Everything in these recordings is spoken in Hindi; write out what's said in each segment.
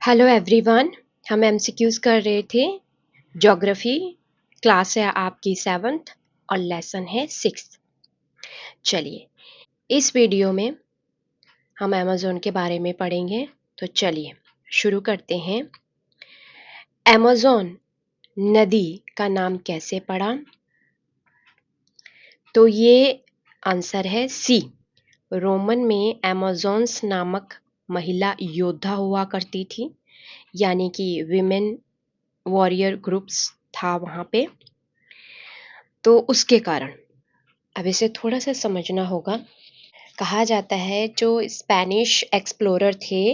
Hello everyone. हम एमसीक्यूज कर रहे थे। ज्योग्राफी क्लास है आपकी 7th और लेसन है 6th। चलिए, इस वीडियो में हम अमेज़न के बारे में पढ़ेंगे। तो चलिए शुरू करते हैं। अमेज़न नदी का नाम कैसे पड़ा? तो ये आंसर है सी। रोमन में अमेज़न्स नामक महिला योद्धा हुआ करती थी, यानी कि विमेन वॉरियर ग्रुप्स था वहाँ पे। तो उसके कारण अब इसे थोड़ा सा समझना होगा। कहा जाता है जो स्पेनिश एक्सप्लोरर थे,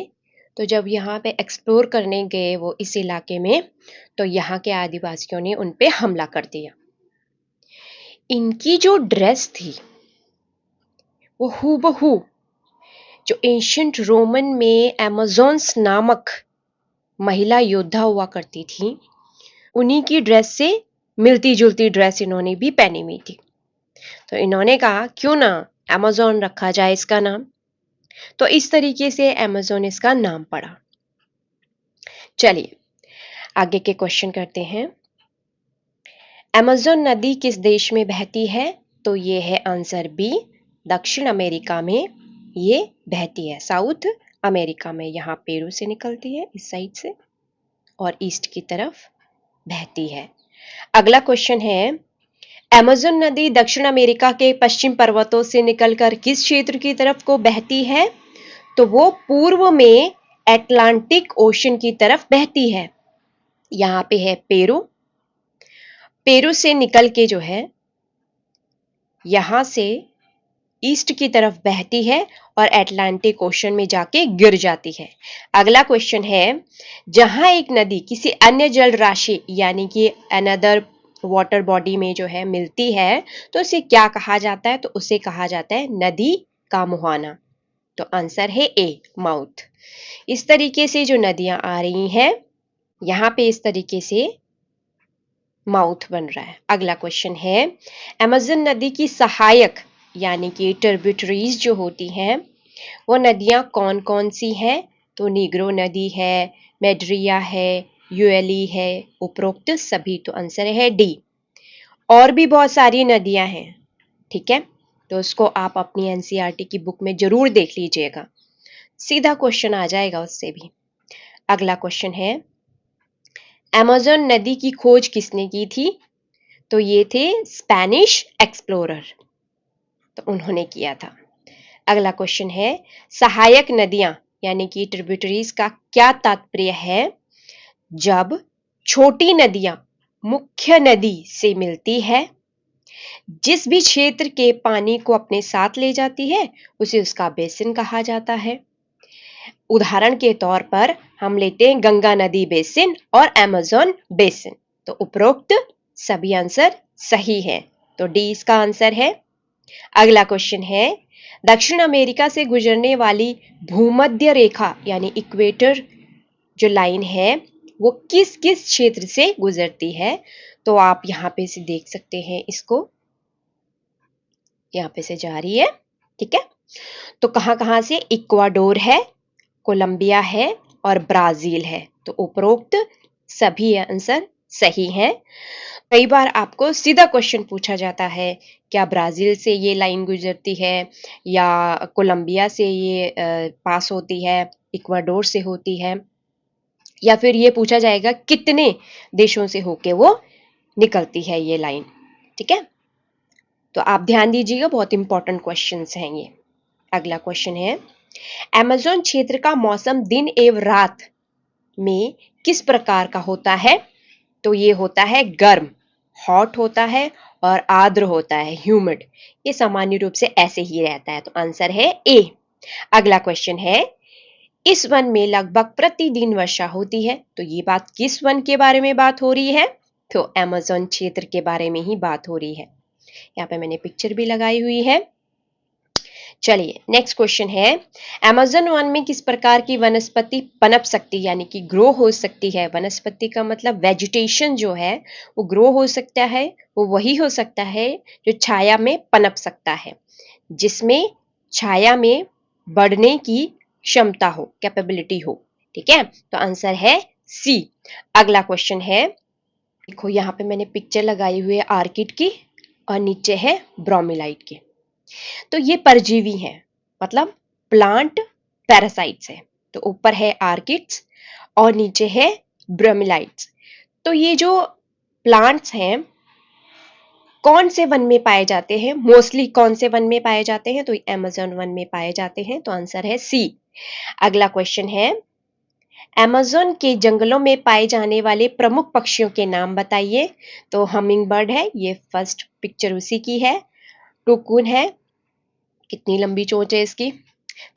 तो जब यहाँ पे एक्सप्लोर करने गए वो इस इलाके में, तो यहाँ के आदिवासियों ने उन पे हमला कर दिया। इनकी जो ड्रेस थी वो हूबहू जो एंशियंट रोमन में अमेज़न्स नामक महिला योद्धा हुआ करती थी, उन्हीं की ड्रेस से मिलती जुलती ड्रेस इन्होंने भी पहनी हुई थी। तो इन्होंने कहा क्यों ना अमेज़न रखा जाए इसका नाम। तो इस तरीके से अमेज़न इसका नाम पड़ा। चलिए आगे के क्वेश्चन करते हैं। अमेज़न नदी किस देश में बहती है? तो ये है आंसर बी, दक्षिण अमेरिका में ये बहती है। साउथ अमेरिका में, यहाँ पेरू से निकलती है इस साइड से और ईस्ट की तरफ बहती है। अगला क्वेश्चन है, अमेज़न नदी दक्षिण अमेरिका के पश्चिम पर्वतों से निकलकर किस क्षेत्र की तरफ को बहती है? तो वो पूर्व में अटलांटिक ओशन की तरफ बहती है। यहाँ पे है पेरू। पेरू से निकल के जो है यहाँ से ईस्ट की तरफ बहती है और अटलांटिक ओशन में जाके गिर जाती है। अगला क्वेश्चन है, जहां एक नदी किसी अन्य जल राशि यानी कि अनदर वाटर बॉडी में जो है मिलती है, तो उसे क्या कहा जाता है? तो उसे कहा जाता है नदी का मुहाना। तो आंसर है ए, माउथ। इस तरीके से जो नदियां आ रही हैं, यहाँ पे इस तरीके से माउथ बन रहा है। अगला क्वेश्चन है, अमेज़न नदी की सहायक यानी कि ट्रिब्यूटरीज जो होती हैं, वो नदियां कौन कौन सी हैं? तो नीग्रो नदी है, मेड्रिया है, यूएली है, उपरोक्त सभी। तो आंसर है डी। और भी बहुत सारी नदियां हैं, ठीक है, तो उसको आप अपनी एनसीईआरटी की बुक में जरूर देख लीजिएगा। सीधा क्वेश्चन आ जाएगा उससे भी। अगला क्वेश्चन है, अमेज़न नदी की खोज किसने की थी? तो ये थे स्पेनिश एक्सप्लोरर, तो उन्होंने किया था। अगला क्वेश्चन है, सहायक नदियां यानी कि ट्रिब्यूटरीज का क्या तात्पर्य है? जब छोटी नदियां मुख्य नदी से मिलती है, जिस भी क्षेत्र के पानी को अपने साथ ले जाती है, उसे उसका बेसिन कहा जाता है। उदाहरण के तौर पर हम लेते हैं गंगा नदी बेसिन और अमेज़न बेसिन। तो उपरोक्त सभी आंसर सही है, तो डी इसका आंसर है। अगला क्वेश्चन है, दक्षिण अमेरिका से गुजरने वाली भूमध्य रेखा यानी इक्वेटर जो लाइन है, वो किस किस क्षेत्र से गुजरती है? तो आप यहाँ पे से देख सकते हैं, इसको यहाँ पे से जा रही है, ठीक है। तो कहाँ से? इक्वाडोर है, कोलंबिया है और ब्राजील है। तो उपरोक्त सभी आंसर सही हैं। कई बार आपको सीधा क्वेश्चन पूछा जाता है, क्या ब्राजील से ये लाइन गुजरती है या कोलंबिया से ये पास होती है, इक्वाडोर से होती है, या फिर ये पूछा जाएगा कितने देशों से होके वो निकलती है ये लाइन, ठीक है। तो आप ध्यान दीजिएगा, बहुत इंपॉर्टेंट क्वेश्चंस हैं ये। अगला क्वेश्चन है, अमेज़न क्षेत्र का मौसम दिन एवं रात में किस प्रकार का होता है? तो ये होता है गर्म, हॉट होता है और आर्द्र होता है, ह्यूमिड। ये सामान्य रूप से ऐसे ही रहता है, तो आंसर है ए। अगला क्वेश्चन है, इस वन में लगभग प्रतिदिन वर्षा होती है। तो ये बात किस वन के बारे में बात हो रही है? तो अमेज़न क्षेत्र के बारे में ही बात हो रही है। यहाँ पे मैंने पिक्चर भी लगाई हुई है। चलिए नेक्स्ट क्वेश्चन है, अमेज़न वन में किस प्रकार की वनस्पति पनप सकती यानी कि ग्रो हो सकती है? वनस्पति का मतलब वेजिटेशन जो है वो ग्रो हो सकता है, वो वही हो सकता है जो छाया में पनप सकता है, जिसमें छाया में बढ़ने की क्षमता हो, कैपेबिलिटी हो, ठीक है, तो आंसर है सी। अगला क्वेश्चन है, देखो यहाँ पे मैंने पिक्चर लगाई हुई है आर्किड की और नीचे है ब्रोमीलाइट की। तो ये परजीवी हैं, मतलब प्लांट पैरासाइट्स है। तो ऊपर है आर्किड्स और नीचे है ब्रोमीलाइट्स। तो ये जो प्लांट्स हैं कौन से वन में पाए जाते हैं, मोस्टली कौन से वन में पाए जाते हैं, तो अमेज़न वन में पाए जाते हैं, तो आंसर है सी। अगला क्वेश्चन है, अमेज़न के जंगलों में पाए जाने वाले प्रमुख पक्षियों के नाम बताइए। तो हमिंग बर्ड है, ये फर्स्ट पिक्चर उसी की है। टुकुन है, कितनी लंबी चोंच है इसकी।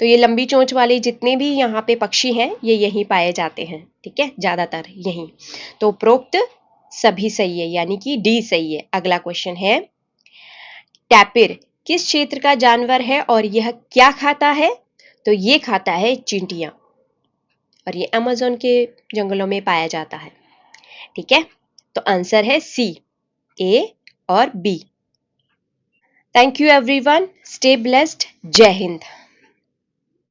तो ये लंबी चोंच वाले जितने भी यहाँ पे पक्षी हैं ये यहीं पाए जाते हैं, ठीक है, ज्यादातर यहीं। तो उपरोक्त सभी सही है, यानी कि डी सही है। अगला क्वेश्चन है, टैपिर किस क्षेत्र का जानवर है और यह क्या खाता है। तो ये खाता है चींटियां और ये अमेज़न के जंगलों में पाया जाता है, ठीक है। तो आंसर है सी, ए और B. Thank you everyone, stay blessed, जय हिंद।